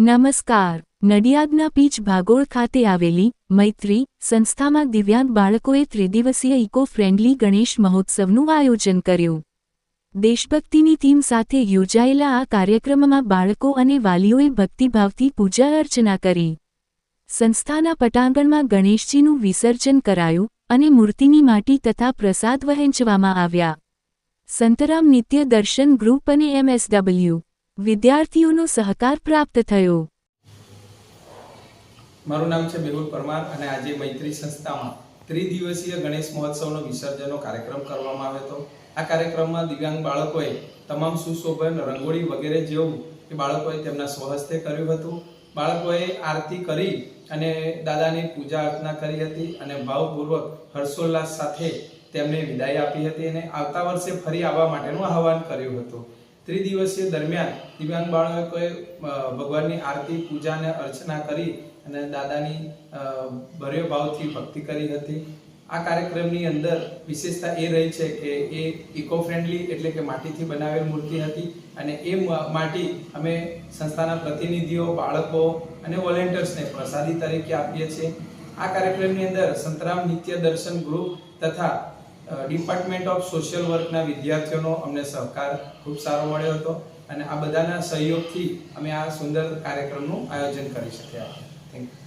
નમસ્કાર. નડિયાદના પીચ ભાગોળ ખાતે આવેલી મૈત્રી સંસ્થામાં દિવ્યાંગ બાળકોએ ત્રિદિવસીય ઇકો ફ્રેન્ડલી ગણેશ મહોત્સવનું આયોજન કર્યું. દેશભક્તિની થીમ સાથે યોજાયેલા આ કાર્યક્રમમાં બાળકો અને વાલીઓએ ભક્તિભાવથી પૂજા અર્ચના કરી. સંસ્થાના પટાંગણમાં ગણેશજીનું વિસર્જન કરાયું અને મૂર્તિની માટી તથા પ્રસાદ વહેંચવામાં આવ્યા. સંતરામ નિત્ય દર્શન ગ્રુપ અને MSW વિદ્યાર્થીઓનો સહકાર પ્રાપ્ત થયો. મારું નામ છે મેહુલ પરમાર અને આજે મૈત્રી સંસ્થામાં ત્રિદિવસીય ગણેશ મહોત્સવનો વિસર્જનનો કાર્યક્રમ કરવામાં આવ્યો હતો. આ કાર્યક્રમમાં દિવ્યાંગ બાળકોએ તમામ સુશોભન રંગોળી વગેરે જેવું કે બાળકોએ તેમના સ્વહસ્તે કર્યું હતું. બાળકોએ આરતી કરી અને દાદાની પૂજા અર્ચના કરી હતી અને ભાવપૂર્વક હર્ષોલ્લાસ સાથે તેમને વિદાય આપી હતી અને આવતા વર્ષે ફરી આવવા માટેનું આહવાન કર્યું હતું. ત્રિદિવસીય દરમિયાન દિવ્યાંગ બાળકોએ ભગવાનની આરતી પૂજા અને અર્ચના કરી અને દાદાની ભર્યો ભાવથી ભક્તિ કરી હતી. આ કાર્યક્રમની અંદર વિશેષતા એ રહી છે કે એ ઇકો ફ્રેન્ડલી એટલે કે માટીથી બનાવેલ મૂર્તિ હતી અને એ માટી અમે સંસ્થાના પ્રતિનિધિઓ, બાળકો અને વોલેન્ટિયર્સને પ્રસાદી તરીકે આપીએ છીએ. આ કાર્યક્રમની અંદર સંતરામ નિત્ય દર્શન ગ્રુપ તથા ડિપાર્ટમેન્ટ ઓફ સોશિયલ વર્કના વિદ્યાર્થીઓનો અમને સહકાર ખૂબ સારો મળ્યો હતો અને આ બધાના સહયોગથી અમે આ સુંદર કાર્યક્રમનું આયોજન કરી શક્યા. Thank you.